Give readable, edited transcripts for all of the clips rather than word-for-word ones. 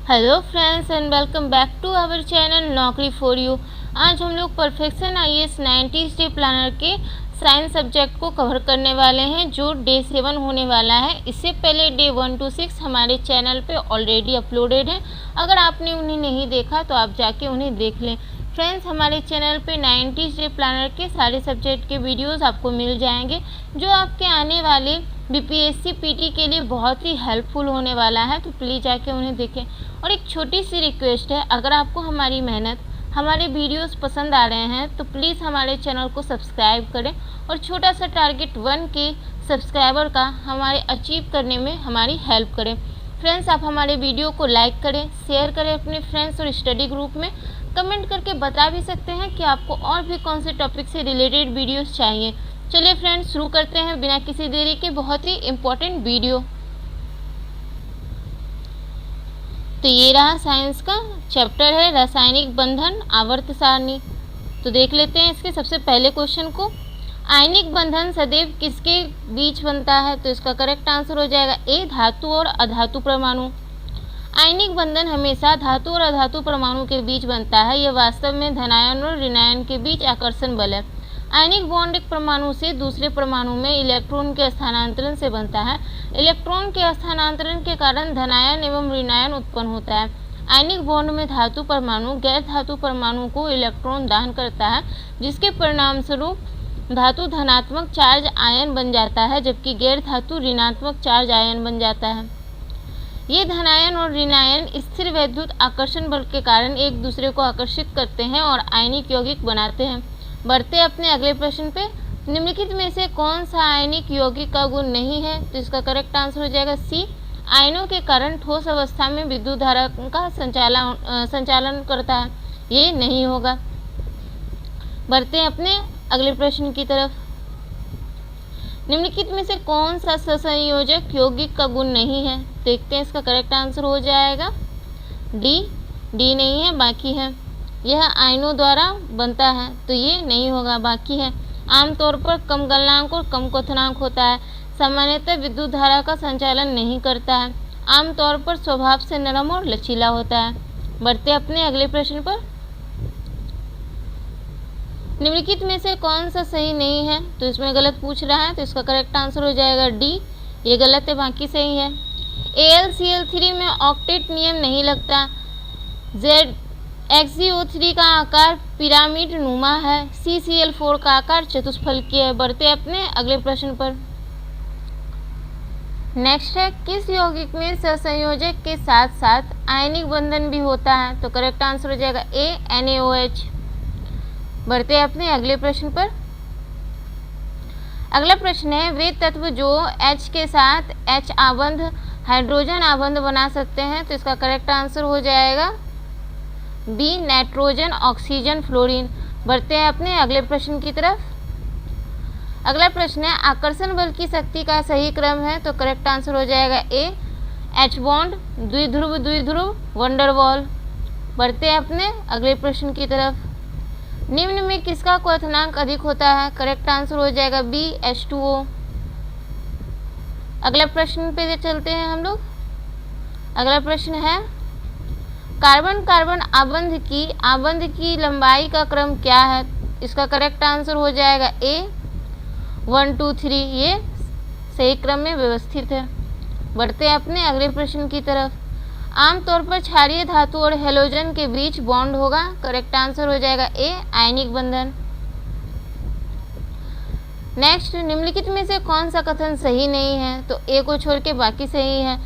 Hello friends and welcome back to our channel Naukri for you. आज हम लोग perfection IAS 90 day planner के science subject को cover करने वाले हैं जो डे 7 होने वाला है। इससे पहले डे 1 to 6 हमारे चैनल पे ऑलरेडी अपलोडेड है। अगर आपने उन्हें नहीं देखा तो आप जाके उन्हें देख लें। फ्रेंड्स, हमारे चैनल पे 90 डे प्लानर के सारे सब्जेक्ट के वीडियोस आपको मिल जाएंगे जो आपके आने वाले बीपीएससी पीटी के लिए बहुत ही हेल्पफुल होने वाला है, तो प्लीज़ जाके उन्हें देखें। और एक छोटी सी रिक्वेस्ट है, अगर आपको हमारी मेहनत, हमारे वीडियोस पसंद आ रहे हैं तो प्लीज़ हमारे चैनल को सब्सक्राइब करें और छोटा सा टारगेट 1K सब्सक्राइबर का हमारे अचीव करने में हमारी हेल्प करें। फ्रेंड्स, आप हमारे वीडियो को लाइक करें, शेयर करें अपने फ्रेंड्स और स्टडी ग्रुप में। कमेंट करके बता भी सकते हैं कि आपको और भी कौन से टॉपिक से रिलेटेड वीडियोस चाहिए। चलिए फ्रेंड्स, शुरू करते हैं बिना किसी देरी के बहुत ही इम्पोर्टेंट वीडियो। तो ये रहा साइंस का चैप्टर है रासायनिक बंधन आवर्त सारणी। तो देख लेते हैं इसके सबसे पहले क्वेश्चन को। आयनिक बंधन सदैव किसके बीच बनता है? तो इसका करेक्ट आंसर हो जाएगा ए, धातु और अधातु परमाणु। आयनिक बंधन हमेशा धातु और अधातु परमाणु के बीच बनता है। यह वास्तव में धनायन और ऋणायन के बीच आकर्षण बल है। आयनिक बॉन्ड एक परमाणु से दूसरे परमाणु में इलेक्ट्रॉन के स्थानांतरण से बनता है। इलेक्ट्रॉन के स्थानांतरण के कारण धनायन एवं ऋणायन उत्पन्न होता है। आयनिक बॉन्ड में धातु परमाणु गैर धातु परमाणु को इलेक्ट्रॉन दान करता है, जिसके परिणाम स्वरूप धातु धनात्मक चार्ज आयन बन जाता है, जबकि गैर धातु ऋणात्मक चार्ज आयन बन जाता है। ये धनायन और ऋणायन स्थिर वैद्युत आकर्षण बल के कारण एक दूसरे को आकर्षित करते हैं और आयनिक यौगिक बनाते हैं। बढ़ते अपने अगले प्रश्न पे। निम्नलिखित में से कौन सा आयनिक यौगिक का गुण नहीं है? तो इसका करेक्ट आंसर हो जाएगा सी, आयनों के कारण ठोस अवस्था में विद्युत धारा का संचालन करता है। ये नहीं होगा। बढ़ते हैं अपने अगले प्रश्न की तरफ। निम्नलिखित में से कौन सा सहसंयोजक यौगिक का गुण नहीं है? देखते हैं, इसका करेक्ट आंसर हो जाएगा डी। डी नहीं है, बाकी है। यह आयनों द्वारा बनता है, तो ये नहीं होगा, बाकी है। आमतौर पर कम गलनांक और कम क्वथनांक होता है। सामान्यतः विद्युत धारा का संचालन नहीं करता है। आमतौर पर स्वभाव से नरम और लचीला होता है। बढ़ते अपने अगले प्रश्न पर। निम्नलिखित में से कौन सा सही नहीं है? तो इसमें गलत पूछ रहा है, तो इसका करेक्ट आंसर हो जाएगा डी। ये गलत है, बाकी सही है। AlCl3 में ऑक्टेट नियम नहीं लगता। ZxCO3 का आकार पिरामिड नुमा है। CCl4 का आकार चतुष्फलकीय है। बढ़ते अपने अगले प्रश्न पर। नेक्स्ट है, किस यौगिक में सहसंयोजक के साथ साथ आयनिक बंधन भी होता है? तो करेक्ट आंसर हो जाएगा ए, NaOH। बढ़ते अपने अगले प्रश्न पर। अगला प्रश्न है, वे तत्व जो H के साथ H आबंध हाइड्रोजन आबंध बना सकते हैं? तो इसका करेक्ट आंसर हो जाएगा बी, नाइट्रोजन, ऑक्सीजन, फ्लोरीन। बढ़ते हैं अपने अगले प्रश्न की तरफ। अगला प्रश्न है, आकर्षण बल की शक्ति का सही क्रम है? तो करेक्ट आंसर हो जाएगा ए, H बॉन्ड, द्विध्रुव द्विध्रुव, वंडरवॉल। बढ़ते हैं अपने अगले प्रश्न की तरफ। निम्न में किसका क्वथनांक अधिक होता है? करेक्ट आंसर हो जाएगा बी, H2O। अगला प्रश्न पे चलते हैं हम लोग। अगला प्रश्न है, कार्बन कार्बन आबंध की लंबाई का क्रम क्या है? इसका करेक्ट आंसर हो जाएगा ए, 1 2 3। ये सही क्रम में व्यवस्थित है। बढ़ते हैं अपने अगले प्रश्न की तरफ। आमतौर पर क्षारीय धातु और हेलोजन के बीच बॉन्ड होगा। करेक्ट आंसर हो जाएगा ए, आयनिक बंधन। नेक्स्ट, निम्नलिखित में से कौन सा कथन सही नहीं है? तो ए को छोड़ के बाकी सही है।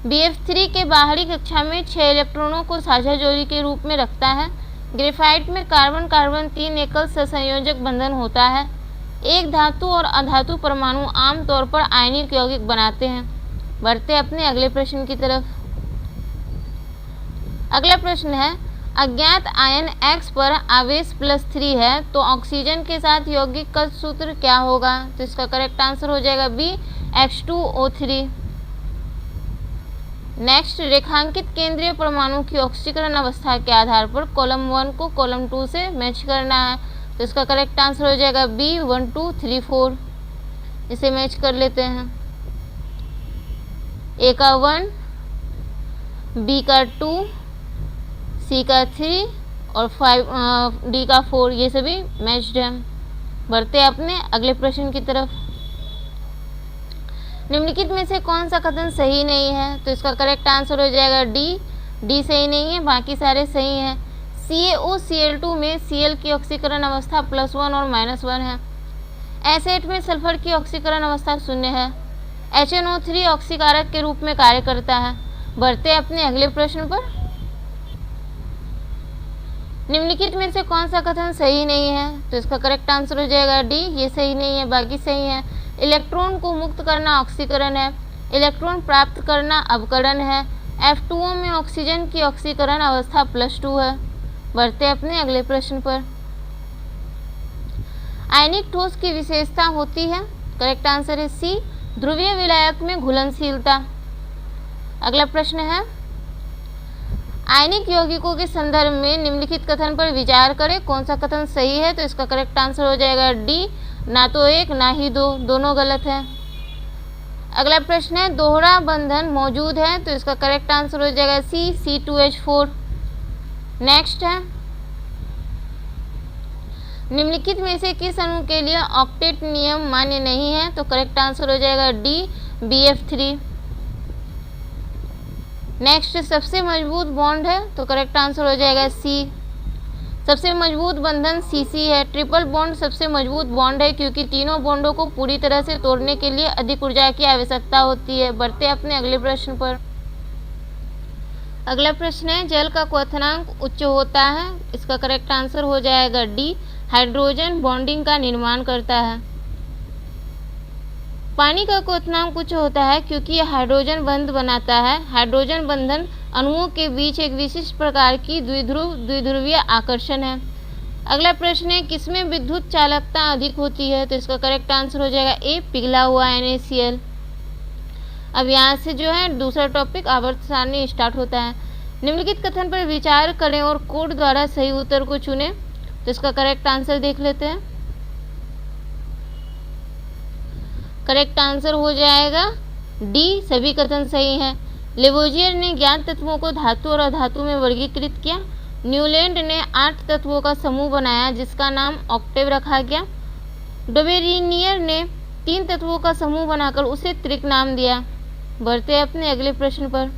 BF3 के बाहरी कक्षा में 6 इलेक्ट्रॉनों को साझा जोड़ी के रूप में रखता है। ग्रेफाइट में कार्बन कार्बन 3 एकल सहसंयोजक बंधन होता है। एक धातु और अधातु परमाणु आमतौर पर आयनिक यौगिक बनाते हैं। बढ़ते अपने अगले प्रश्न की तरफ। अगला प्रश्न है, अज्ञात आयन X पर आवेश +3 है, तो ऑक्सीजन के साथ यौगिक का सूत्र क्या होगा? तो इसका करेक्ट आंसर हो जाएगा बी, H2O3। नेक्स्ट, रेखांकित केंद्रीय परमाणु की ऑक्सीकरण अवस्था के आधार पर कॉलम 1 को कॉलम 2 से मैच करना है। तो इसका करेक्ट आंसर हो जाएगा बी, 1 2 3 4। इसे मैच कर लेते हैं। ए का 1, बी का 2, सी का 3 और 5, डी का 4, ये सभी मैच्ड है। बढ़ते हैं अपने अगले प्रश्न की तरफ। निम्नलिखित में से कौन सा कथन सही नहीं है? तो इसका करेक्ट आंसर हो जाएगा डी सही नहीं है, बाकी सारे सही हैं। CaOCl2 में Cl की ऑक्सीकरण अवस्था +1 और -1 है। एसिड में सल्फर की ऑक्सीकरण अवस्था 0 है। HNO3 ऑक्सीकारक के रूप में कार्य करता है। बढ़ते हैं अपने अगले प्रश्न पर। निम्नलिखित में से कौन सा कथन सही नहीं है? तो इसका करेक्ट आंसर हो जाएगा डी, ये सही नहीं है, बाकी सही है। इलेक्ट्रॉन को मुक्त करना ऑक्सीकरण है, इलेक्ट्रॉन प्राप्त करना अवकरण है। F2O में ऑक्सीजन की ऑक्सीकरण अवस्था +2 है। बढ़ते अपने अगले प्रश्न पर। आयनिक ठोस की विशेषता होती है, करेक्ट आंसर है सी, ध्रुवीय विलायक में घुलनशीलता। अगला प्रश्न है, आयनिक यौगिकों के संदर्भ में निम्नलिखित कथन पर विचार करें, कौन सा कथन सही है? तो इसका करेक्ट आंसर हो जाएगा डी, ना तो एक ना ही दो, दोनों गलत है। अगला प्रश्न है, दोहरा बंधन मौजूद है, तो इसका करेक्ट आंसर हो जाएगा सी, C2H4। नेक्स्ट है, निम्नलिखित में से किस अणु के लिए ऑक्टेट नियम मान्य नहीं है? तो करेक्ट आंसर हो जाएगा डी, BF3। नेक्स्ट, सबसे मजबूत बॉन्ड है, तो करेक्ट आंसर हो जाएगा सी, सबसे मजबूत बंधन CC है। ट्रिपल बॉन्ड सबसे मजबूत बॉन्ड है क्योंकि तीनों बॉन्डों को पूरी तरह से तोड़ने के लिए अधिक ऊर्जा की आवश्यकता होती है। बढ़ते अपने अगले प्रश्न पर। अगला प्रश्न है, जल का क्वथनांक उच्च होता है, इसका करेक्ट आंसर हो जाएगा डी, हाइड्रोजन बॉन्डिंग का निर्माण करता है। पानी का क्वथनांक उच्च होता है क्योंकि यह हाइड्रोजन बंध बनाता है। हाइड्रोजन बंधन अणुओं के बीच एक विशिष्ट प्रकार की द्विध्रुवीय आकर्षण है। अगला प्रश्न है, किसमें विद्युत चालकता अधिक होती है? तो इसका करेक्ट आंसर हो जाएगा ए, पिघला हुआ NaCl। अब यहाँ से जो है दूसरा टॉपिक आवर्त सारणी स्टार्ट होता है। निम्नलिखित कथन पर विचार करें और कोड द्वारा सही उत्तर को चुनें। तो इसका करेक्ट आंसर देख लेते हैं। करेक्ट आंसर हो जाएगा डी, सभी कथन सही हैं। लेवोजियर ने ज्ञात तत्वों को धातु और अधातु में वर्गीकृत किया। न्यूलैंड ने 8 तत्वों का समूह बनाया जिसका नाम ऑक्टेव रखा गया। डोबेरिनियर ने 3 तत्वों का समूह बनाकर उसे त्रिक नाम दिया। बढ़ते अपने अगले प्रश्न पर।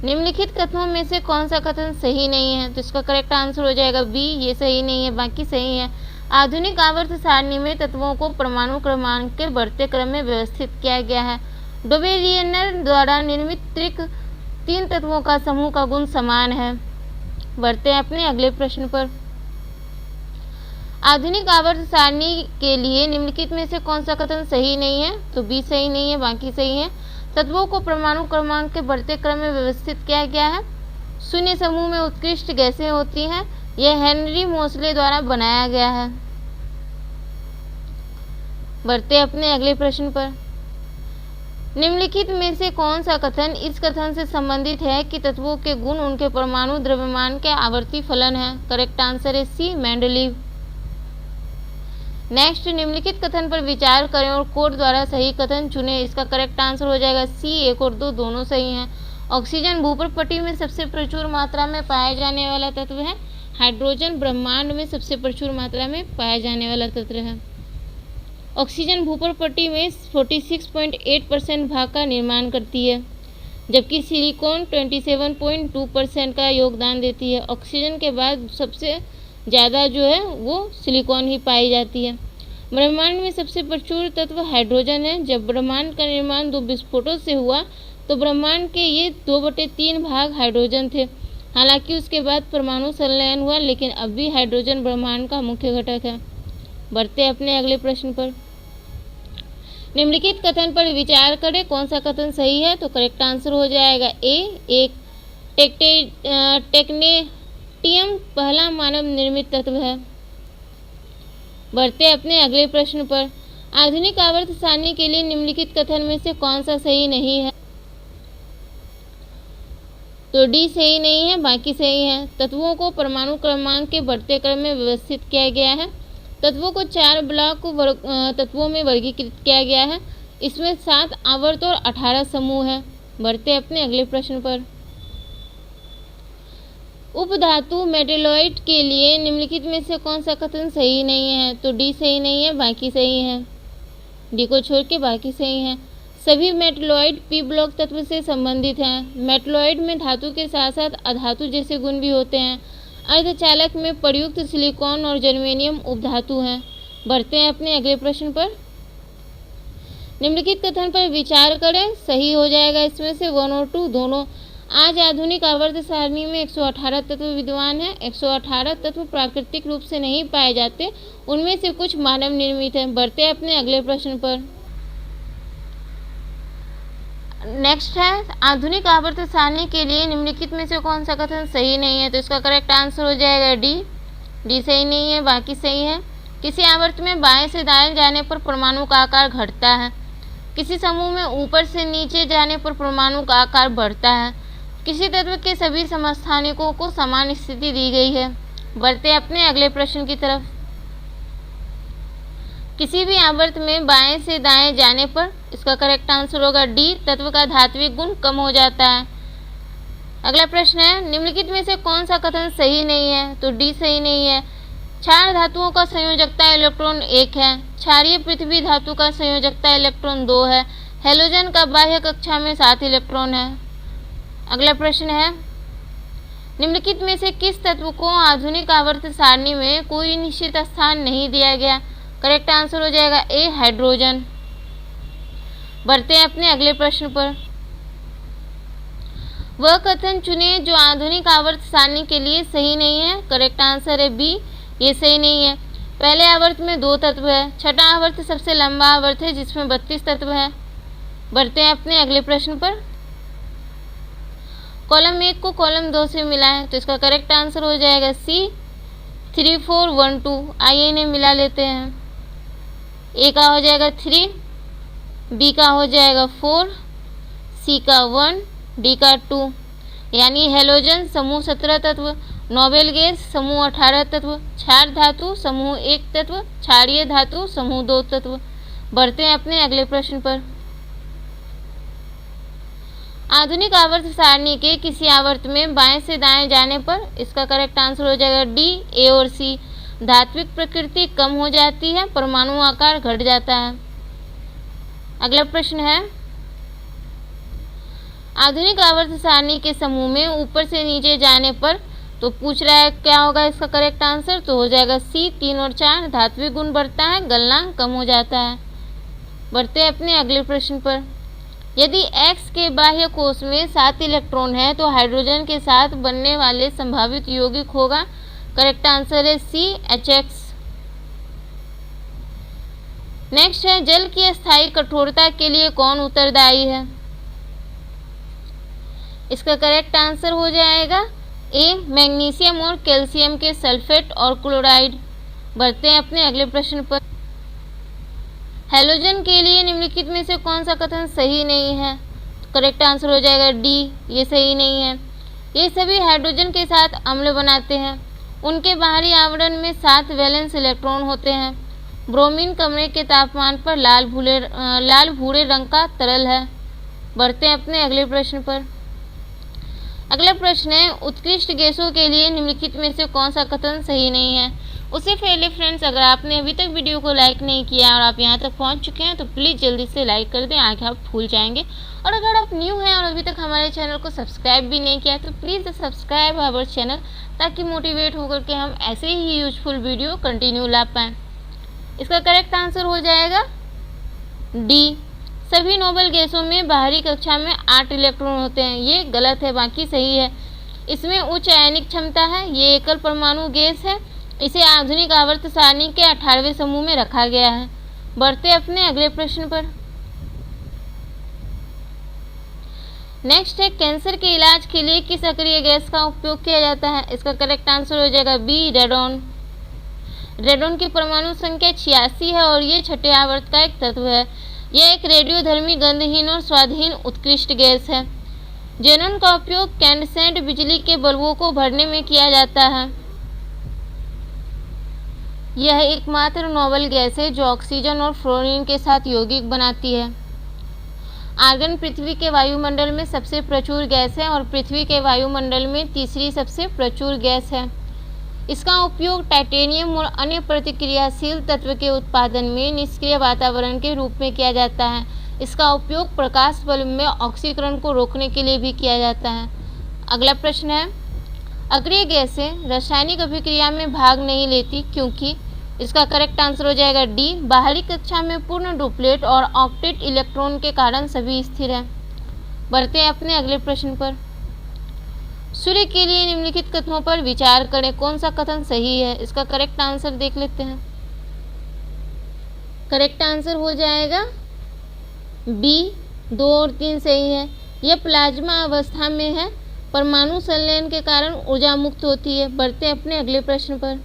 निम्नलिखित कथनों में से कौन सा कथन सही नहीं है? तो इसका करेक्ट आंसर हो जाएगा बी, ये सही नहीं है, बाकी सही है। आधुनिक आवर्त सारणी में तत्वों को परमाणु क्रमांक के बढ़ते क्रम में व्यवस्थित किया गया है। डोबेरिनियर द्वारा निर्मित त्रिक 3 तत्वों का समूह का गुण समान है। बढ़ते हैं अपने अगले प्रश्न पर। आधुनिक आवर्त सारणी के लिए निम्नलिखित में से कौन सा कथन सही नहीं है? तो बी सही नहीं है, बाकी सही है। तत्वों को परमाणु क्रमांक के बढ़ते क्रम में व्यवस्थित किया गया है। शून्य समूह में उत्कृष्ट गैसें होती हैं। यह हेनरी मोसले द्वारा बनाया गया है। बढ़ते अपने अगले प्रश्न पर। निम्नलिखित में से कौन सा कथन इस कथन से संबंधित है कि तत्वों के गुण उनके परमाणु द्रव्यमान के आवर्ती फलन है? करेक्ट आंसर है सी, मेंडलीव। नेक्स्ट, निम्नलिखित कथन पर विचार करें और कोड द्वारा सही कथन चुनें। इसका करेक्ट आंसर हो जाएगा सी, 1 और 2 दोनों सही हैं। ऑक्सीजन भूपर पट्टी में सबसे प्रचुर मात्रा में पाया जाने वाला तत्व है। हाइड्रोजन ब्रह्मांड में सबसे प्रचुर मात्रा में पाया जाने वाला तत्व है। ऑक्सीजन भूपर पट्टी में 46.8% भाग का निर्माण करती है, जबकि सिलिकॉन 27.2% का योगदान देती है। ऑक्सीजन के बाद सबसे ज़्यादा जो है वो सिलिकॉन ही पाई जाती है। ब्रह्मांड में सबसे प्रचुर तत्व हाइड्रोजन है। जब ब्रह्मांड का निर्माण 2 विस्फोटों से हुआ तो ब्रह्मांड के ये 2/3 भाग हाइड्रोजन थे। हालांकि उसके बाद परमाणु संलयन हुआ, लेकिन अब भी हाइड्रोजन ब्रह्मांड का मुख्य घटक है। बढ़ते अपने अगले प्रश्न पर। निम्नलिखित कथन पर विचार करें, कौन सा कथन सही है? तो करेक्ट आंसर हो जाएगा ए, एक टेक्नेटियम पहला मानव निर्मित तत्व है। बढ़ते अपने अगले प्रश्न पर। आधुनिक आवर्त सारणी के लिए निम्नलिखित कथन में से कौन सा सही नहीं है? तो डी सही नहीं है, बाकी सही है। तत्वों को परमाणु क्रमांक के बढ़ते क्रम में व्यवस्थित किया गया है। तत्वों को 4 ब्लॉक तत्वों में वर्गीकृत किया गया है। इसमें 7 आवर्त और 18 समूह हैं। बढ़ते अपने अगले प्रश्न पर। उपधातु मेटेलॉइड के लिए निम्नलिखित में से कौन सा कथन सही नहीं है? तो डी सही नहीं है, बाकी सही है। डी को छोड़ के बाकी सही है। सभी मेटेलॉइड पी ब्लॉक तत्व से संबंधित हैं। मेटेलॉइड में धातु के साथ साथ अधातु जैसे गुण भी होते हैं। अर्धचालक में प्रयुक्त सिलिकॉन और जर्मेनियम उपधातु हैं। बढ़ते हैं अपने अगले प्रश्न पर। निम्नलिखित कथन पर विचार करें। सही हो जाएगा इसमें से 1 और 2 दोनों। आज आधुनिक आवर्त सारणी में 118 तत्व विद्यमान हैं। 118 तत्व प्राकृतिक रूप से नहीं पाए जाते, उनमें से कुछ मानव निर्मित हैं। बढ़ते हैं अपने अगले प्रश्न पर। नेक्स्ट है, आधुनिक आवर्त सारणी के लिए निम्नलिखित में से कौन सा कथन सही नहीं है? तो इसका करेक्ट आंसर हो जाएगा डी। डी सही नहीं है, बाकी सही है। किसी आवर्त में बाएं से दाएं जाने पर परमाणु का आकार घटता है। किसी समूह में ऊपर से नीचे जाने पर परमाणु का आकार बढ़ता है। किसी तत्व के सभी समस्थानिकों को समान स्थिति दी गई है। बढ़ते अपने अगले प्रश्न की तरफ। किसी भी आवर्त में बाएं से दाएं जाने पर, इसका करेक्ट आंसर होगा डी, तत्व का धात्विक गुण कम हो जाता है। अगला प्रश्न है, निम्नलिखित में से कौन सा कथन सही नहीं है? तो डी सही नहीं है। क्षार धातुओं का संयोजकता इलेक्ट्रॉन 1 है। क्षारीय पृथ्वी धातु का संयोजकता इलेक्ट्रॉन 2 है। हेलोजन का बाह्य कक्षा में 7 इलेक्ट्रॉन है। अगला प्रश्न है, निम्नलिखित में से किस तत्व को आधुनिक आवर्त सारणी में कोई निश्चित स्थान नहीं दिया गया? करेक्ट आंसर हो जाएगा ए, हाइड्रोजन। बढ़ते हैं अपने अगले प्रश्न पर। वह कथन चुने जो आधुनिक आवर्त सारणी के लिए सही नहीं है। करेक्ट आंसर है बी, ये सही नहीं है। पहले आवर्त में 2 तत्व है। छठा आवर्त सबसे लंबा आवर्त है जिसमें 32 तत्व है। बढ़ते हैं अपने अगले प्रश्न पर। कॉलम 1 को कॉलम 2 से मिला है, तो इसका करेक्ट आंसर हो जाएगा सी, 3 4 1 2। आइए इन्हें मिला लेते हैं। ए का हो जाएगा 3, बी का हो जाएगा 4, सी का 1, डी का 2। यानी हेलोजन समूह 17 तत्व, नोबेल गैस समूह 18 तत्व, क्षार धातु समूह 1 तत्व, क्षारीय धातु समूह 2 तत्व। बढ़ते हैं अपने अगले प्रश्न पर। आधुनिक आवर्त सारणी के किसी आवर्त में बाएं से दाएं जाने पर, इसका करेक्ट आंसर हो जाएगा डी, ए और सी। धात्विक प्रकृति कम हो जाती है, परमाणु आकार घट जाता है। अगला प्रश्न है, आधुनिक आवर्त सारणी के समूह में ऊपर से नीचे जाने पर, तो पूछ रहा है क्या होगा इसका करेक्ट आंसर? तो हो जाएगा सी, 3 और 4। धात्विक गुण बढ़ता है, गलनांक कम हो जाता है। बढ़ते हैं अपने अगले प्रश्न पर। यदि X के बाह्य कोश में 7 इलेक्ट्रॉन है तो हाइड्रोजन के साथ बनने वाले संभावित यौगिक होगा। करेक्ट आंसर है सी, HX। नेक्स्ट है, जल की अस्थायी कठोरता के लिए कौन उत्तरदायी है? इसका करेक्ट आंसर हो जाएगा ए, मैग्नीशियम और कैल्शियम के सल्फेट और क्लोराइड। बढ़ते हैं अपने अगले प्रश्न पर। हेलोजन के लिए निम्नलिखित में से कौन सा कथन सही नहीं है? करेक्ट आंसर हो जाएगा डी, ये सही नहीं है। ये सभी हाइड्रोजन के साथ अम्ल बनाते हैं। उनके बाहरी आवरण में 7 वैलेंस इलेक्ट्रॉन होते हैं। ब्रोमीन कमरे के तापमान पर लाल भूरे रंग का तरल है। बढ़ते हैं अपने अगले प्रश्न पर। अगला प्रश्न है, उत्कृष्ट गैसों के लिए निम्नलिखित में से कौन सा कथन सही नहीं है? उससे पहले फ्रेंड्स, अगर आपने अभी तक वीडियो को लाइक नहीं किया और आप यहाँ तक पहुँच चुके हैं तो प्लीज़ जल्दी से लाइक कर दें, आगे आप भूल जाएंगे। और अगर आप न्यू हैं और अभी तक हमारे चैनल को सब्सक्राइब भी नहीं किया तो प्लीज़ सब्सक्राइब आवर चैनल, ताकि मोटिवेट होकर के हम ऐसे ही यूजफुल वीडियो कंटिन्यू ला पाएँ। इसका करेक्ट आंसर हो जाएगा डी, सभी नोबेल गैसों में बाहरी कक्षा में 8 इलेक्ट्रॉन होते हैं। ये गलत है, बाकी सही है। इसमें उच्च आयनिक क्षमता है। ये एकल परमाणु गैस है। इसे आधुनिक आवर्त सारणी के 18वें समूह में रखा गया है। बढ़ते अपने अगले प्रश्न पर। नेक्स्ट है, कैंसर के इलाज के लिए किस अक्रिय गैस का उपयोग किया जाता है? इसका करेक्ट आंसर हो जाएगा बी, रेडॉन। रेडॉन की परमाणु संख्या 86 है और ये छठे आवर्त का एक तत्व है। यह एक रेडियोधर्मी, गंधहीन और स्वादहीन उत्कृष्ट गैस है। जेनॉन का उपयोग कैंडसेंट बिजली के बल्बों को भरने में किया जाता है। यह एकमात्र नोबेल गैस है जो ऑक्सीजन और फ्लोरीन के साथ यौगिक बनाती है। आर्गन पृथ्वी के वायुमंडल में सबसे प्रचुर गैस है और पृथ्वी के वायुमंडल में तीसरी सबसे प्रचुर गैस है। इसका उपयोग टाइटेनियम और अन्य प्रतिक्रियाशील तत्व के उत्पादन में निष्क्रिय वातावरण के रूप में किया जाता है। इसका उपयोग प्रकाश बल्ब में ऑक्सीकरण को रोकने के लिए भी किया जाता है। अगला प्रश्न है, अग्रिय गैसें रासायनिक अभिक्रिया में भाग नहीं लेती क्योंकि? इसका करेक्ट आंसर हो जाएगा डी, बाहरी कक्षा में पूर्ण डुप्लेट और ऑक्टेट इलेक्ट्रॉन के कारण सभी स्थिर है। बढ़ते हैं अपने अगले प्रश्न पर। सूर्य के लिए निम्नलिखित कथनों पर विचार करें, कौन सा कथन सही है? इसका करेक्ट आंसर देख लेते हैं। करेक्ट आंसर हो जाएगा बी, 2 और 3 सही है। यह प्लाज्मा अवस्था में है, परमाणु संलयन के कारण ऊर्जा मुक्त होती है। बढ़ते अपने अगले प्रश्न पर।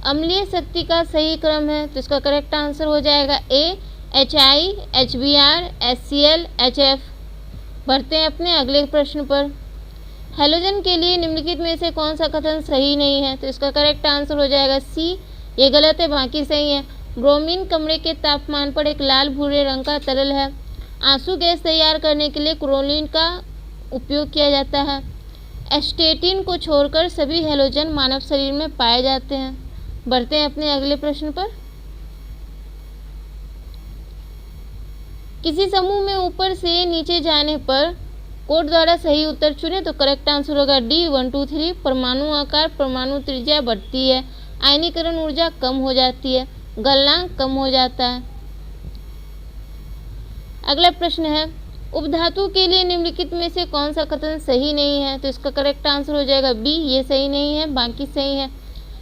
अम्लीय शक्ति का सही क्रम है, तो इसका करेक्ट आंसर हो जाएगा ए, HI, HBr, HCl, HF। बढ़ते हैं अपने अगले प्रश्न पर। हैलोजन के लिए निम्नलिखित में से कौन सा कथन सही नहीं है? तो इसका करेक्ट आंसर हो जाएगा सी, ये गलत है, बाकी सही है। ब्रोमीन कमरे के तापमान पर एक लाल भूरे रंग का तरल है। आंसू गैस तैयार करने के लिए क्लोरीन का उपयोग किया जाता है। एस्टेटिन को छोड़कर सभी हैलोजन मानव शरीर में पाए जाते हैं। बढ़ते हैं अपने अगले प्रश्न पर। किसी समूह में ऊपर से नीचे जाने पर कोड द्वारा सही उत्तर चुने, तो करेक्ट आंसर होगा डी, 1, 2, 3। परमाणु आकार, परमाणु त्रिज्या बढ़ती है, आयनीकरण ऊर्जा कम हो जाती है, गलनांक कम हो जाता है। अगला प्रश्न है, उपधातु के लिए निम्नलिखित में से कौन सा कथन सही नहीं है? तो इसका करेक्ट आंसर हो जाएगा बी, ये सही नहीं है, बाकी सही है।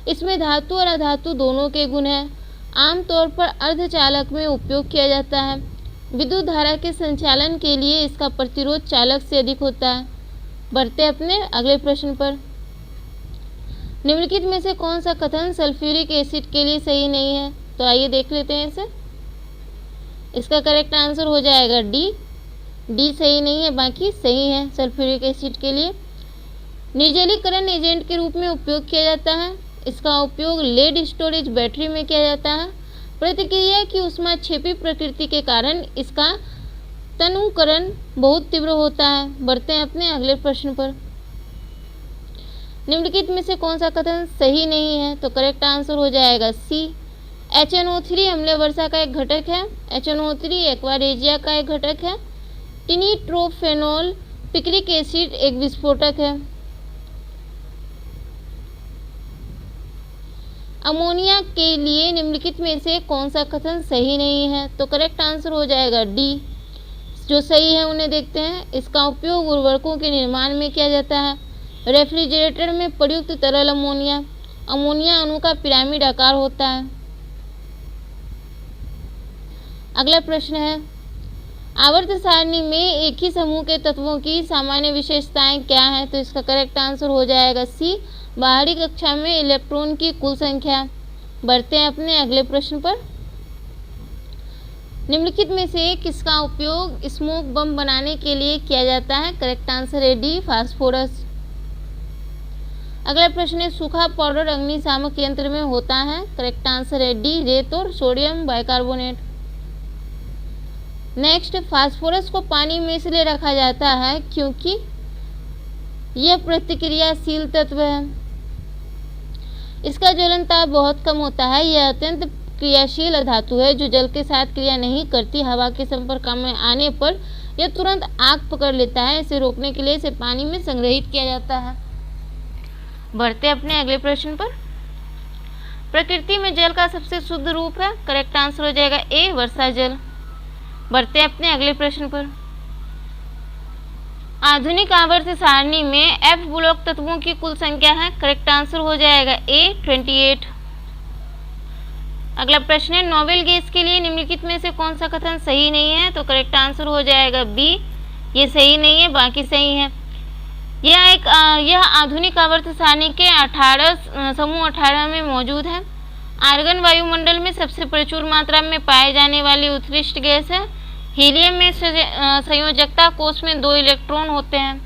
इसमें धातु और अधातु दोनों के गुण हैं। आमतौर पर अर्धचालक में उपयोग किया जाता है। विद्युत धारा के संचालन के लिए इसका प्रतिरोध चालक से अधिक होता है। बढ़ते अपने अगले प्रश्न पर। निम्नलिखित में से कौन सा कथन सल्फ्यूरिक एसिड के लिए सही नहीं है? तो आइए देख लेते हैं इसे। इसका करेक्ट आंसर हो जाएगा डी, डी सही नहीं है, बाकी सही है सल्फ्यूरिक एसिड के लिए। निर्जलीकरण एजेंट के रूप में उपयोग किया जाता है। इसका उपयोग लेड स्टोरेज बैटरी में किया जाता है। प्रतिक्रिया की ऊष्माक्षेपी प्रकृति के कारण इसका तनुकरण बहुत तीव्र होता है। बढ़ते हैं अपने अगले प्रश्न पर। निम्नलिखित में से कौन सा कथन सही नहीं है? तो करेक्ट आंसर हो जाएगा सी, HNO3 अम्लीय वर्षा का एक घटक है। HNO3 एक्वारेजिया का एक घटक है। टिनिट्रोफेनॉल पिक्रिक एसिड एक विस्फोटक है। अमोनिया के लिए निम्नलिखित में से कौन सा कथन सही नहीं है? तो करेक्ट आंसर हो जाएगा डी, जो सही है उन्हें देखते हैं। इसका उपयोग उर्वरकों के निर्माण में किया जाता है। रेफ्रिजरेटर में प्रयुक्त तरल अमोनिया, अमोनिया अणु का पिरामिड आकार होता है। अगला प्रश्न है, आवर्त सारणी में एक ही समूह के तत्वों की सामान्य विशेषताएं क्या हैं? तो इसका करेक्ट आंसर हो जाएगा सी, बाहरी कक्षा में इलेक्ट्रॉन की कुल संख्या। बढ़ते हैं अपने अगले प्रश्न पर। निम्नलिखित में से किसका उपयोग स्मोक बम बनाने के लिए किया जाता है? करेक्ट आंसर है डी, फास्फोरस। अगला प्रश्न है, सूखा पाउडर अग्निशामक यंत्र में होता है। करेक्ट आंसर है डी, रेत और सोडियम बाइकार्बोनेट। नेक्स्ट, फास्फोरस को पानी में इसलिए रखा जाता है क्योंकि यह प्रतिक्रियाशील तत्व है। इसका ज्वलन ताप बहुत कम होता है। यह अत्यंत क्रियाशील धातु है जो जल के साथ क्रिया नहीं करती। हवा के संपर्क में आने पर यह तुरंत आग पकड़ लेता है। इसे रोकने के लिए इसे पानी में संग्रहित किया जाता है। बढ़ते अपने अगले प्रश्न पर। प्रकृति में जल का सबसे शुद्ध रूप है। करेक्ट आंसर हो जाएगा ए, वर्षा जल। बढ़ते अपने अगले प्रश्न पर। आधुनिक आवर्त सारणी में F ब्लॉक तत्वों की कुल संख्या है। करेक्ट आंसर हो जाएगा ए, 28। अगला प्रश्न है, नोबेल गैस के लिए निम्नलिखित में से कौन सा कथन सही नहीं है? तो करेक्ट आंसर हो जाएगा बी, ये सही नहीं है, बाकी सही है। यह आधुनिक आवर्त सारणी के समूह 18 में मौजूद है। आर्गन वायुमंडल में सबसे प्रचुर मात्रा में पाए जाने वाली उत्कृष्ट गैस है। हीलियम में संयोजकता कोष में 2 इलेक्ट्रॉन होते हैं।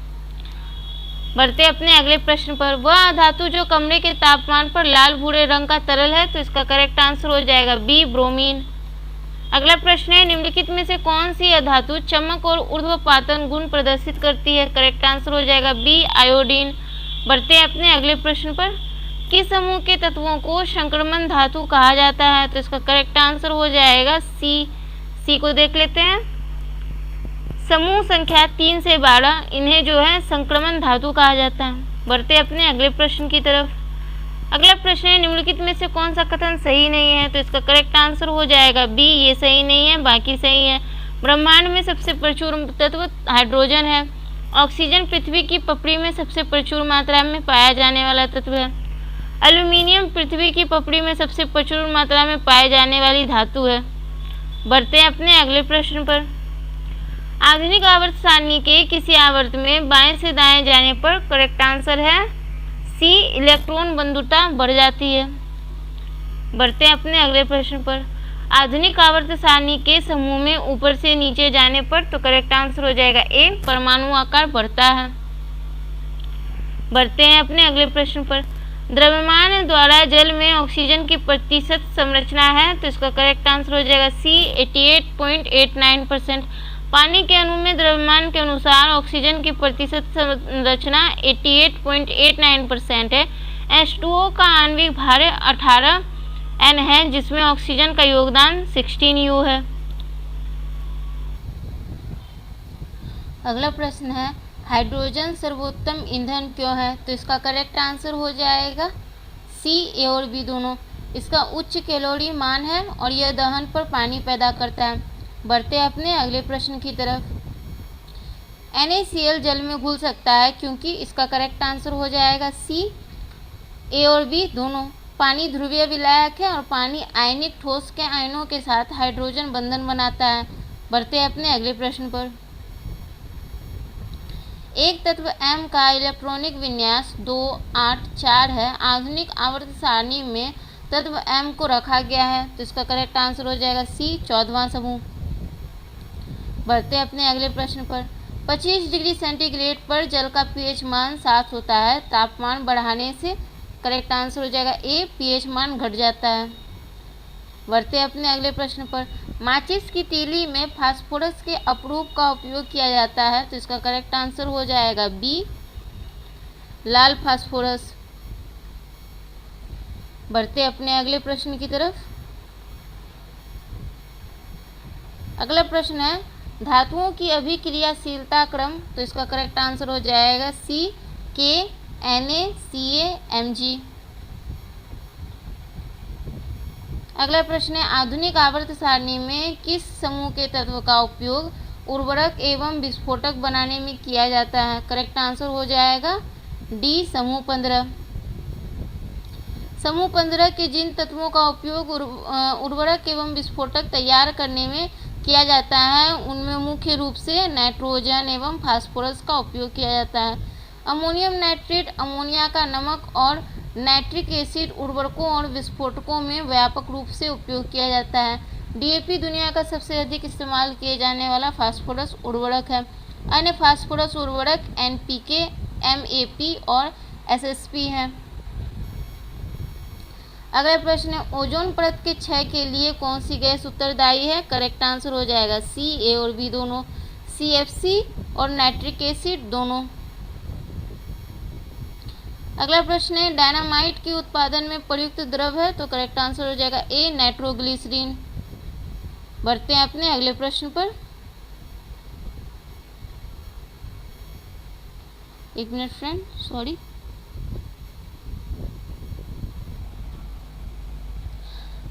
बढ़ते अपने अगले प्रश्न पर। वह धातु जो कमरे के तापमान पर लाल भूरे रंग का तरल है। तो इसका करेक्ट आंसर हो जाएगा बी, ब्रोमीन। अगला प्रश्न है, निम्नलिखित में से कौन सी अधातु चमक और ऊर्ध्वपातन गुण प्रदर्शित करती है? करेक्ट आंसर हो जाएगा बी, आयोडीन। बढ़ते हैं अपने अगले प्रश्न पर। किस समूह के तत्वों को संक्रमण धातु कहा जाता है? तो इसका करेक्ट आंसर हो जाएगा सी। सी को देख लेते हैं। समूह संख्या 3 से 12 इन्हें जो है संक्रमण धातु कहा जाता है। बढ़ते अपने अगले प्रश्न की तरफ। अगला प्रश्न है, निम्नलिखित में से कौन सा कथन सही नहीं है? तो इसका करेक्ट आंसर हो जाएगा बी, ये सही नहीं है, बाकी सही है। ब्रह्मांड में सबसे प्रचुर तत्व हाइड्रोजन है। ऑक्सीजन पृथ्वी की पपड़ी में सबसे प्रचुर मात्रा में पाया जाने वाला तत्व है। एल्यूमिनियम पृथ्वी की पपड़ी में सबसे प्रचुर मात्रा में पाए जाने वाली धातु है। बढ़ते हैं अपने अगले प्रश्न पर। आधुनिक आवर्त सारणी के किसी आवर्त में बाएं से दाएं जाने पर करेक्ट आंसर है सी, इलेक्ट्रॉन बंधुता बढ़ जाती है। बढ़ते हैं अपने अगले प्रश्न पर। आधुनिक आवर्त सारणी के समूह में ऊपर से नीचे जाने पर तो करेक्ट आंसर हो जाएगा ए, परमाणु आकार बढ़ता है। बढ़ते हैं अपने अगले प्रश्न पर। द्रव्यमान द्वारा जल में ऑक्सीजन की प्रतिशत संरचना है, तो इसका करेक्ट आंसर हो जाएगा सी, 88.89%। पानी के अणु में द्रव्यमान के अनुसार ऑक्सीजन की प्रतिशत संरचना 88.89% है। H2O का आणविक भार 18 N है, जिसमें ऑक्सीजन का योगदान 16 U है। अगला प्रश्न है, हाइड्रोजन सर्वोत्तम ईंधन क्यों है? तो इसका करेक्ट आंसर हो जाएगा सी, ए और बी दोनों। इसका उच्च कैलोरी मान है और यह दहन पर पानी पैदा करता है। बढ़ते अपने अगले प्रश्न की तरफ। NaCl जल में घुल सकता है क्योंकि इसका करेक्ट आंसर हो जाएगा सी, ए और बी दोनों। पानी ध्रुवीय विलायक है और पानी आयनिक ठोस के आयनों के साथ हाइड्रोजन बंधन बनाता है। बढ़ते अपने अगले प्रश्न पर। एक तत्व M का इलेक्ट्रॉनिक विन्यास 2, 8, 4 है। आधुनिक आवर्त सारणी में तत्व M को रखा गया है, तो इसका करेक्ट आंसर हो जाएगा सी, 14वां समूह। बढ़ते अपने अगले प्रश्न पर। 25 डिग्री सेंटीग्रेड पर जल का pH मान 7 होता है। तापमान बढ़ाने से करेक्ट आंसर हो जाएगा ए, pH मान घट जाता है। बढ़ते अपने अगले प्रश्न पर। माचिस की तीली में फास्फोरस के अपरूप का उपयोग किया जाता है, तो इसका करेक्ट आंसर हो जाएगा बी, लाल फास्फोरस। बढ़ते अपने अगले प्रश्न की तरफ। अगला प्रश्न है, धातुओं की अभिक्रियाशीलता क्रम, तो इसका करेक्ट आंसर हो जाएगा सी, के, Na, Ca, Mg। अगला प्रश्न है, आधुनिक आवर्त सारणी में किस समूह के तत्व का उपयोग उर्वरक एवं विस्फोटक बनाने में किया जाता है? करेक्ट आंसर हो जाएगा डी, समूह 15। समूह 15 के जिन तत्वों का उपयोग उर्वरक एवं विस्फोटक तैयार करने में किया जाता है, उनमें मुख्य रूप से नाइट्रोजन एवं फास्फोरस का उपयोग किया जाता है। अमोनियम नाइट्रेट, अमोनिया का नमक और नाइट्रिक एसिड उर्वरकों और विस्फोटकों में व्यापक रूप से उपयोग किया जाता है। DAP दुनिया का सबसे अधिक इस्तेमाल किए जाने वाला फास्फोरस उर्वरक है। अन्य फास्फोरस उर्वरक NPK, MAP और SSP हैं। अगला प्रश्न है, ओजोन परत के क्षय के लिए कौन सी गैस उत्तरदायी है? करेक्ट आंसर हो जाएगा सी, ए और बी दोनों। CFC और नाइट्रिक एसिड दोनों। अगला प्रश्न है, डायनामाइट के उत्पादन में प्रयुक्त द्रव है, तो करेक्ट आंसर हो जाएगा ए, नाइट्रोग्लिसरीन। बढ़ते हैं अपने अगले प्रश्न पर। एक मिनट फ्रेंड, सॉरी।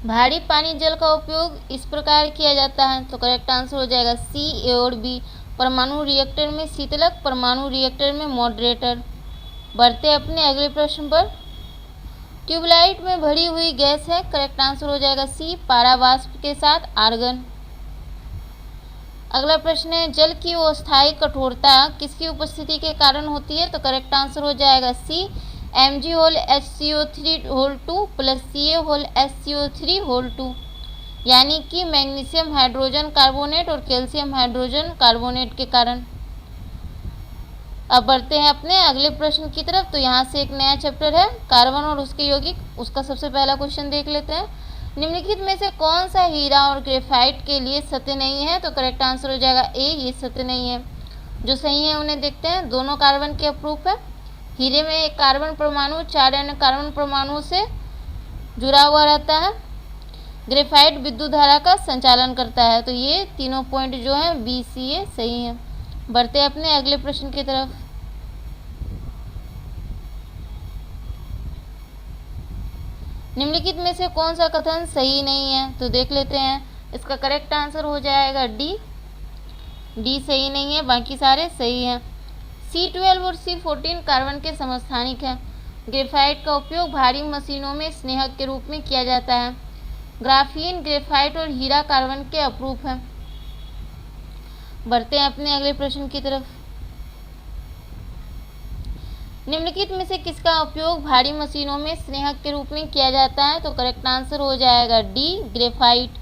भारी पानी जल का उपयोग इस प्रकार किया जाता है, तो करेक्ट आंसर हो जाएगा सी, ए और बी। परमाणु रिएक्टर में शीतलक, परमाणु रिएक्टर में मॉडरेटर। बढ़ते अपने अगले प्रश्न पर। ट्यूबलाइट में भरी हुई गैस है, करेक्ट आंसर हो जाएगा सी, पारावाष्प के साथ आर्गन। अगला प्रश्न है, जल की अस्थायी कठोरता किसकी उपस्थिति के कारण होती है? तो करेक्ट आंसर हो जाएगा सी, Mg(HCO3)2 + Ca(HCO3)2, यानी कि मैग्नीशियम हाइड्रोजन कार्बोनेट और कैल्शियम हाइड्रोजन कार्बोनेट के कारण। अब बढ़ते हैं अपने अगले प्रश्न की तरफ। तो यहाँ से एक नया चैप्टर है कार्बन और उसके यौगिक, उसका सबसे पहला क्वेश्चन देख लेते हैं। निम्नलिखित में से कौन सा हीरा और ग्रेफाइट के लिए सत्य नहीं है? तो करेक्ट आंसर हो जाएगा ए, ये सत्य नहीं है। जो सही है उन्हें देखते हैं। दोनों कार्बन के अप्रूप है। हीरे में एक कार्बन परमाणु 4 अन्य कार्बन परमाणुओं से जुड़ा हुआ रहता है। ग्रेफाइट विद्युत धारा का संचालन करता है। तो ये तीनों पॉइंट जो है बी, सी, ए सही है। बढ़ते अपने अगले प्रश्न की तरफ। निम्नलिखित में से कौन सा कथन सही नहीं है? तो देख लेते हैं। इसका करेक्ट आंसर हो जाएगा डी। डी सही नहीं है, बाकी सारे सही हैं। C12 और C14 कार्बन के समस्थानिक हैं। ग्रेफाइट का उपयोग भारी मशीनों में स्नेहक के रूप में किया जाता है। ग्राफीन, ग्रेफाइट और हीरा कार्बन के अप्रूप हैं। बढ़ते हैं अपने अगले प्रश्न की तरफ। निम्नलिखित में से किसका उपयोग भारी मशीनों में स्नेहक के रूप में किया जाता है? तो करेक्ट आंसर हो जाएगा डी, ग्रेफाइट।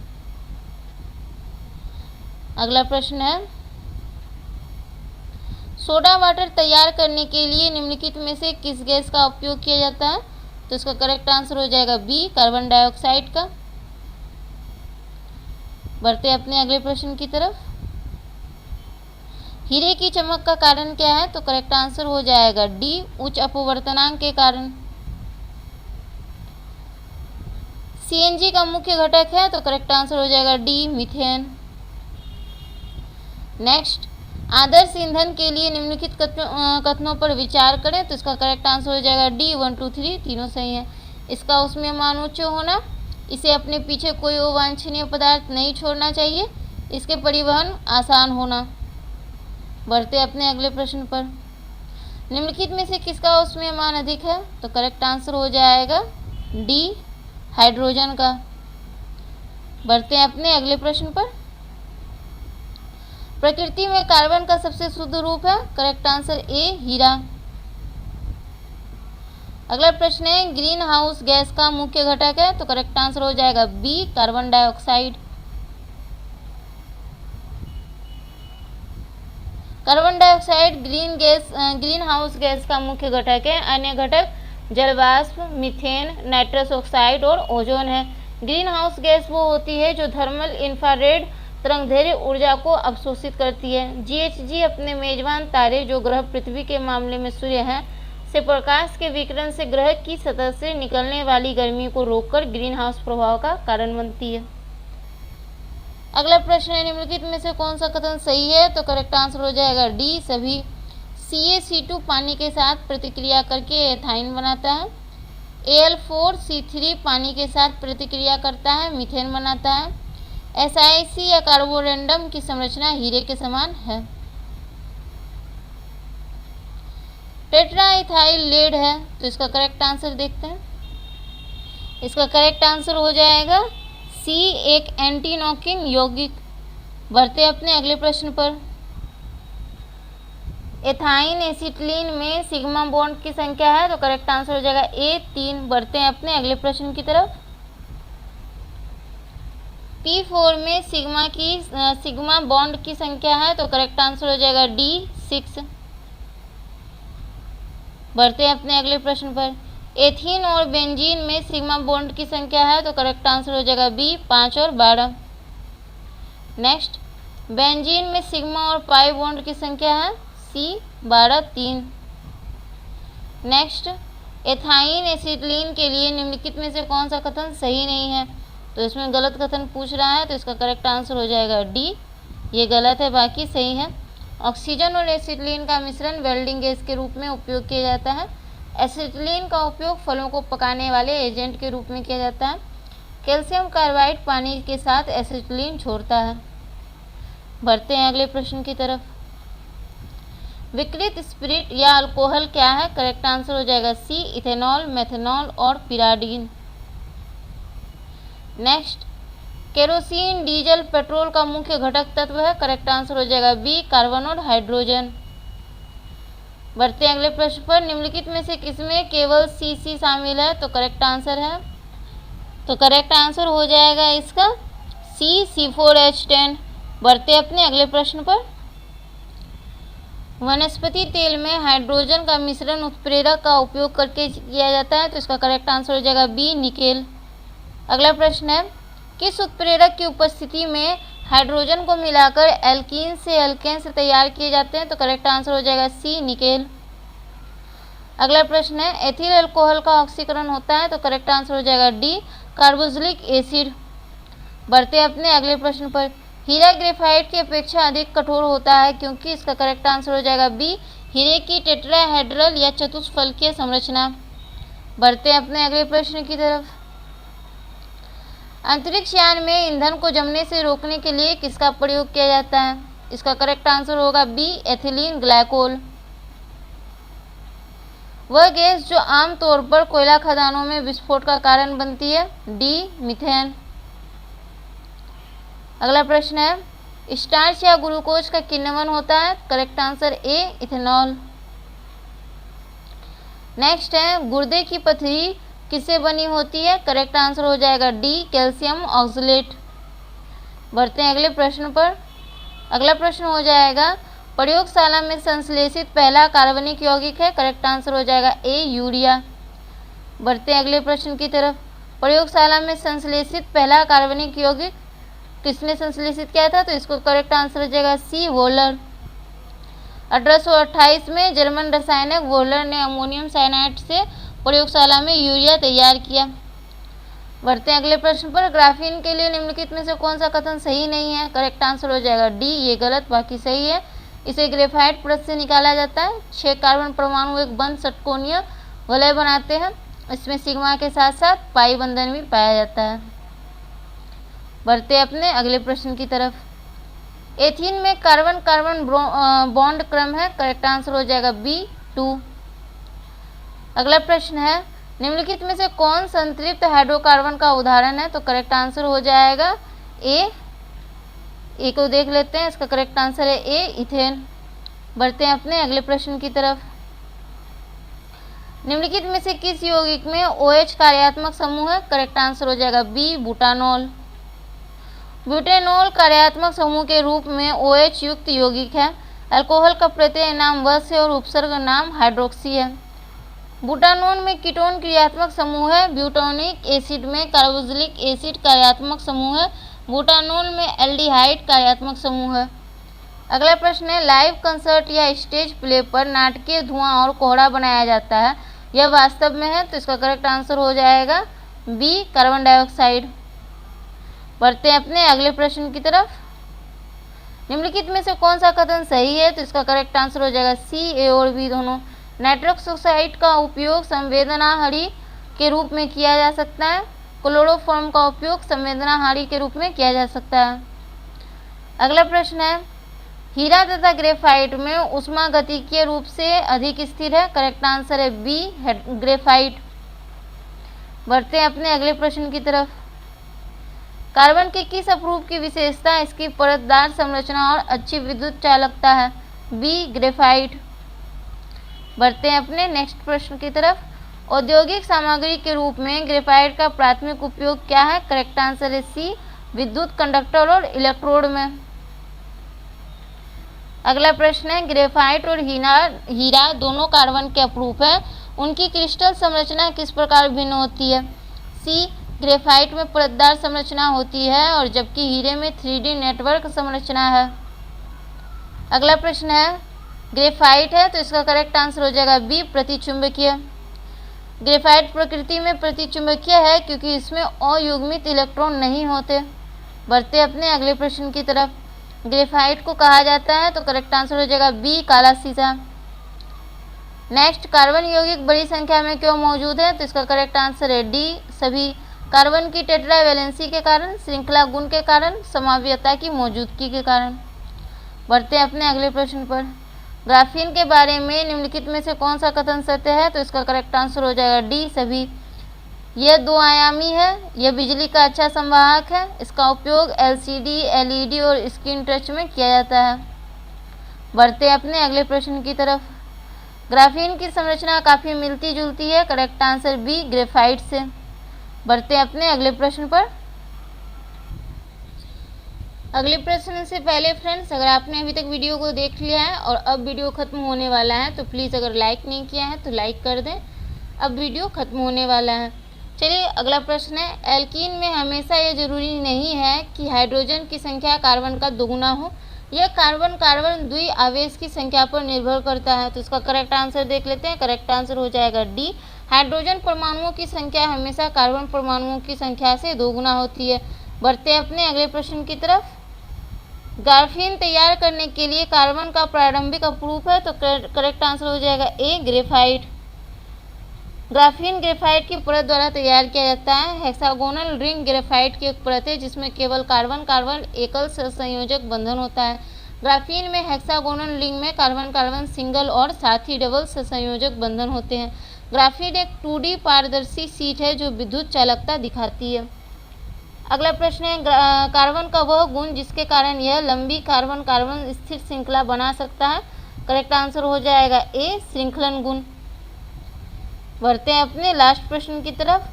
अगला प्रश्न है, सोडा वाटर तैयार करने के लिए निम्नलिखित में से किस गैस का उपयोग किया जाता है? तो इसका करेक्ट आंसर हो जाएगा बी, कार्बन डाइऑक्साइड का। बढ़ते अपने अगले प्रश्न की तरफ। हीरे की चमक का कारण क्या है? तो करेक्ट आंसर हो जाएगा डी, उच्च अपवर्तनांक के कारण। CNG का मुख्य घटक है। तो करेक्ट आंसर हो जाएगा डी, मीथेन। नेक्स्ट, आदर्श ईंधन के लिए निम्नलिखित कथनों पर विचार करें। तो इसका करेक्ट आंसर हो जाएगा डी, 1, 2, 3 तीनों सही हैं। इसका उसमें मान उच्च होना, इसे अपने पीछे कोई अवांछनीय पदार्थ नहीं छोड़ना चाहिए, इसके परिवहन आसान होना। बढ़ते अपने अगले प्रश्न पर। निम्नलिखित में से किसका उसमें मान अधिक है? तो करेक्ट आंसर हो जाएगा डी, हाइड्रोजन का। बढ़ते हैं अपने अगले प्रश्न पर। प्रकृति में कार्बन का सबसे शुद्ध रूप है। करेक्ट आंसर ए, हीरा। अगला प्रश्न है, ग्रीन हाउस गैस का मुख्य घटक है। तो करेक्ट आंसर हो जाएगा B, carbon dioxide. Carbon dioxide green house gas का मुख्य घटक है। अन्य घटक जलवाष्प, मीथेन, नाइट्रस ऑक्साइड और ओजोन है। ग्रीन हाउस गैस वो होती है जो थर्मल इंफ्रारेड तरंगदैर्घ्य ऊर्जा को अवशोषित करती है। GHG अपने मेजबान तारे, जो ग्रह पृथ्वी के मामले में सूर्य है, से प्रकाश के विकिरण से ग्रह की सतह से निकलने वाली गर्मी को रोककर ग्रीन हाउस प्रभाव का कारण बनती है। अगला प्रश्न है, निम्नलिखित में से कौन सा कथन सही है? तो करेक्ट आंसर हो जाएगा डी, सभी। CaC2 पानी के साथ प्रतिक्रिया करके एथाइन बनाता है। Al4C3 पानी के साथ प्रतिक्रिया करता है, मीथेन बनाता है। SiC या कार्बोरेंडम की संरचना हीरे के समान है। टेट्राइथाइल लेड है। तो इसका करेक्ट आंसर देखते हैं। इसका करेक्ट आंसर हो जाएगा सी, एक एंटी नॉकिंग यौगिक। बढ़ते अपने अगले प्रश्न पर। एथाइन एसिटिलीन में सिग्मा बॉन्ड की संख्या है। तो करेक्ट आंसर हो जाएगा ए, 3। बढ़ते हैं अपने अगले प्रश्न की तरफ। P4 में सिग्मा बॉन्ड की संख्या है। तो करेक्ट आंसर हो जाएगा डी, 6। बढ़ते हैं अपने अगले प्रश्न पर। एथीन और बेंजीन में सिग्मा बॉन्ड की संख्या है। तो करेक्ट आंसर हो जाएगा बी, 5 और 12। नेक्स्ट, बेंजीन में सिग्मा और पाई बॉन्ड की संख्या है। सी, 12, 3। नेक्स्ट, एथाइन एसिटिलीन के लिए निम्नलिखित में से कौन सा कथन सही नहीं है? तो इसमें गलत कथन पूछ रहा है। तो इसका करेक्ट आंसर हो जाएगा डी, ये गलत है, बाकी सही है। ऑक्सीजन और एसिटिलीन का मिश्रण वेल्डिंग गैस के रूप में उपयोग किया जाता है। एसिटिलीन का उपयोग फलों को पकाने वाले एजेंट के रूप में किया जाता है। कैल्शियम कार्बाइड पानी के साथ एसिटिलीन छोड़ता है। बढ़ते हैं अगले प्रश्न की तरफ। विकृत स्पिरिट या अल्कोहल क्या है? करेक्ट आंसर हो जाएगा सी, इथेनॉल, मेथनॉल और पिराडीन। नेक्स्ट, केरोसिन, डीजल, पेट्रोल का मुख्य घटक तत्व है। करेक्ट आंसर हो जाएगा बी, कार्बन और हाइड्रोजन। बढ़ते हैं अगले प्रश्न पर। निम्नलिखित में से किसमें केवल Cc शामिल है? तो करेक्ट आंसर है, तो करेक्ट आंसर हो जाएगा इसका सी, C4H10। बढ़ते अपने अगले प्रश्न पर। वनस्पति तेल में हाइड्रोजन का मिश्रण उत्प्रेरक का उपयोग करके किया जाता है। तो इसका करेक्ट आंसर हो जाएगा बी, निकेल। अगला प्रश्न है, किस उत्प्रेरक की उपस्थिति में हाइड्रोजन को मिलाकर एल्कीन से एल्केन्स तैयार किए जाते हैं? तो करेक्ट आंसर हो जाएगा सी, निकेल। अगला प्रश्न है, एथिल अल्कोहल का ऑक्सीकरण होता है? तो करेक्ट आंसर हो जाएगा डी, कार्बोक्सिलिक एसिड। बढ़ते अपने अगले प्रश्न पर, हीरा ग्रेफाइट की अपेक्षा अधिक कठोर होता है क्योंकि? इसका करेक्ट आंसर हो जाएगा बी, हीरे की टेट्राहेड्रल या चतुष्फलकीय संरचना। बढ़ते अपने अगले प्रश्न की तरफ, अंतरिक्ष यान में ईंधन को जमने से रोकने के लिए किसका प्रयोग किया जाता है? इसका करेक्ट आंसर होगा बी, एथिलीन ग्लाइकोल। वह गैस जो आमतौर पर कोयला खदानों में विस्फोट का कारण बनती है? D, methane. अगला प्रश्न है, स्टार्च या ग्लूकोज का किण्वन होता है? Correct answer A, ethanol. Next है, गुर्दे की पथरी किससे बनी होती है? करेक्ट आंसर हो जाएगा डी, कैल्शियम ऑक्सलेट। बढ़ते हैं अगले प्रश्न पर। अगला प्रश्न हो जाएगा, प्रयोगशाला में संश्लेषित पहला कार्बनिक यौगिक है? करेक्ट आंसर हो जाएगा ए, यूरिया। बढ़ते हैं अगले प्रश्न की तरफ, प्रयोगशाला में संश्लेषित पहला कार्बनिक यौगिक किसने संश्लेषित किया था? तो इसको करेक्ट आंसर हो जाएगा सी, वोलर। 1828 में जर्मन रसायनक वोलर ने अमोनियम साइनाइड से प्रयोगशाला में यूरिया तैयार किया। बढ़ते हैं अगले प्रश्न पर, ग्राफीन के लिए निम्नलिखित में से कौन सा कथन सही नहीं है? करेक्ट आंसर हो जाएगा डी, ये गलत, बाकी सही है। इसे ग्रेफाइट परत से निकाला जाता है। 6 कार्बन परमाणु एक बंद षटकोणीय वलय बनाते हैं। इसमें सिग्मा के साथ साथ पाई बंधन भी पाया जाता है। बढ़ते अपने अगले प्रश्न की तरफ, एथीन में कार्बन कार्बन बॉन्ड क्रम है? करेक्ट आंसर हो जाएगा बी, 2। अगला प्रश्न है, निम्नलिखित में से कौन संतृप्त हाइड्रोकार्बन का उदाहरण है? तो करेक्ट आंसर हो जाएगा ए को देख लेते हैं। इसका करेक्ट आंसर है ए, इथेन। बढ़ते हैं अपने अगले प्रश्न की तरफ, निम्नलिखित में से किस यौगिक में OH कार्यात्मक समूह है? करेक्ट आंसर हो जाएगा बी, बुटानॉल। ब्यूटेनॉल कार्यात्मक समूह के रूप में OH युक्त यौगिक है। अल्कोहल का प्रत्यय नाम वश है और उपसर्ग नाम हाइड्रोक्सी है। बुटानॉल में कीटोन क्रियात्मक समूह है। ब्यूटानिक एसिड में कार्बोक्सिलिक एसिड कार्यात्मक समूह है। बुटानॉल में एल्डिहाइड कार्यात्मक समूह है। अगला प्रश्न है, लाइव कंसर्ट या स्टेज प्ले पर नाटकीय धुआं और कोहरा बनाया जाता है, यह वास्तव में है? तो इसका करेक्ट आंसर हो जाएगा बी, कार्बन डाइऑक्साइड। बढ़ते हैं अपने अगले प्रश्न की तरफ, निम्नलिखित में से कौन सा कथन सही है? तो इसका करेक्ट आंसर हो जाएगा सी, ए और बी दोनों। नाइट्रस ऑक्साइड का उपयोग संवेदनाहारी के रूप में किया जा सकता है। क्लोरोफॉर्म का उपयोग संवेदनाहारी के रूप में किया जा सकता है। अगला प्रश्न है, हीरा तथा ग्रेफाइट में ऊष्मागतिकीय रूप से अधिक स्थिर है? करेक्ट आंसर है बी, ग्रेफाइट। बढ़ते हैं अपने अगले प्रश्न की तरफ, कार्बन के किस अपरूप की विशेषता इसकी परतदार संरचना और अच्छी विद्युत चालकता है? B, graphite. बढ़ते हैं अपने नेक्स्ट प्रश्न की तरफ, औद्योगिक सामग्री के रूप में ग्रेफाइट का प्राथमिक उपयोग क्या है? करेक्ट आंसर है सी, विद्युत कंडक्टर और इलेक्ट्रोड में। अगला प्रश्न है, ग्रेफाइट और हीरा दोनों कार्बन के अपरूप हैं, उनकी क्रिस्टल संरचना किस प्रकार भिन्न होती है? सी, ग्रेफाइट में परतदार संरचना होती है और जबकि हीरे में 3D नेटवर्क संरचना है। अगला प्रश्न है, ग्रेफाइट है तो इसका करेक्ट आंसर हो जाएगा बी, प्रतिचुंबकीय। ग्रेफाइट प्रकृति में प्रतिचुंबकीय है क्योंकि इसमें अयुग्मित इलेक्ट्रॉन नहीं होते। बढ़ते अपने अगले प्रश्न की तरफ, ग्रेफाइट को कहा जाता है तो करेक्ट आंसर हो जाएगा बी, काला शीशा। नेक्स्ट, कार्बन यौगिक बड़ी संख्या में क्यों मौजूद है? तो इसका करेक्ट आंसर है डी, सभी। कार्बन की टेट्रावैलेंसी के कारण, श्रृंखला गुण के कारण, समाव्यता की मौजूदगी के कारण। बढ़ते हैं अपने अगले प्रश्न पर, ग्राफीन के बारे में निम्नलिखित में से कौन सा कथन सत्य है? तो इसका करेक्ट आंसर हो जाएगा डी, सभी। यह 2 आयामी है, यह बिजली का अच्छा संवाहक है, इसका उपयोग LCD, LED और स्क्रीन टच में किया जाता है। बढ़ते अपने अगले प्रश्न की तरफ, ग्राफीन की संरचना काफ़ी मिलती जुलती है, करेक्ट आंसर बी, ग्रेफाइट से। बढ़ते अपने अगले प्रश्न पर, अगले प्रश्न से पहले फ्रेंड्स, अगर आपने अभी तक वीडियो को देख लिया है और अब वीडियो खत्म होने वाला है तो प्लीज़ अगर लाइक नहीं किया है तो लाइक कर दें। अब वीडियो खत्म होने वाला है। चलिए अगला प्रश्न है, एल्कीन में हमेशा ये जरूरी नहीं है कि हाइड्रोजन की संख्या कार्बन का दोगुना हो, यह कार्बन कार्बन द्वि आवेश की संख्या पर निर्भर करता है। तो इसका करेक्ट आंसर देख लेते हैं। करेक्ट आंसर हो जाएगा डी, हाइड्रोजन परमाणुओं की संख्या हमेशा कार्बन परमाणुओं की संख्या से दोगुना होती है। बढ़ते हैं अपने अगले प्रश्न की तरफ। ग्राफीन तैयार करने के लिए कार्बन का प्रारंभिक अपरूप है, तो करेक्ट आंसर हो जाएगा ए, ग्रेफाइट। ग्राफीन ग्रेफाइट की परत द्वारा तैयार किया जाता है। हेक्सागोनल रिंग ग्रेफाइट की एक परत है जिसमें केवल कार्बन कार्बन एकल सहसंयोजक बंधन होता है। ग्राफीन में हेक्सागोनल रिंग में कार्बन कार्बन सिंगल और साथ ही डबल सहसंयोजक बंधन होते हैं। ग्राफीन एक 2D पारदर्शी शीट है जो विद्युत चालकता दिखाती है। अगला प्रश्न है, कार्बन का वह गुण जिसके कारण यह लंबी कार्बन कार्बन स्थिर श्रृंखला बना सकता है। करेक्ट आंसर हो जाएगा ए, श्रृंखलन गुण। बढ़ते हैं अपने लास्ट प्रश्न की तरफ।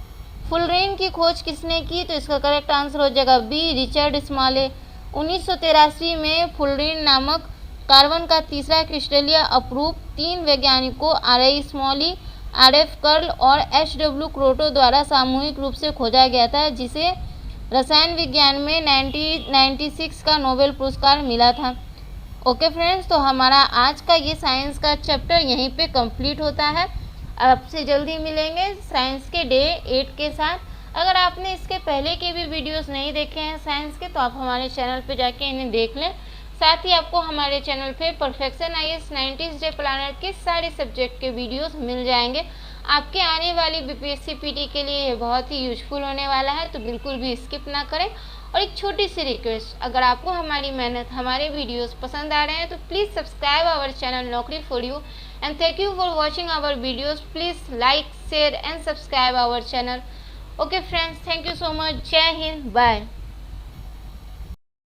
फुलरेन की खोज किसने की, तो इसका करेक्ट आंसर हो जाएगा बी, रिचर्ड स्मॉले। 1983 में फुलरेन नामक कार्बन का तीसरा क्रिस्टलीय अपरूप 3 वैज्ञानिकों RI स्मॉली, RF कर्ल और HW क्रोटो द्वारा सामूहिक रूप से खोजा गया था, जिसे रसायन विज्ञान में 1996 का नोबेल पुरस्कार मिला था। ओके फ्रेंड्स, तो हमारा आज का ये साइंस का चैप्टर यहीं पे कंप्लीट होता है। आपसे जल्दी मिलेंगे साइंस के डे 8 के साथ। अगर आपने इसके पहले के भी वीडियोस नहीं देखे हैं साइंस के, तो आप हमारे चैनल पे जाके इन्हें देख लें। साथ ही आपको हमारे चैनल पे perfection IAS 90s day planner के सारे सब्जेक्ट के वीडियोस मिल जाएंगे। आपके आने वाली BPSC PT के लिए ये बहुत ही यूजफुल होने वाला है, तो बिल्कुल भी स्किप ना करें। और एक छोटी सी रिक्वेस्ट, अगर आपको हमारी मेहनत, हमारे वीडियोस पसंद आ रहे हैं तो please subscribe our channel Naukri for you, and thank you for watching our videos. Please like, share and subscribe our channel. Okay friends, thank you so much. Jai Hind, bye.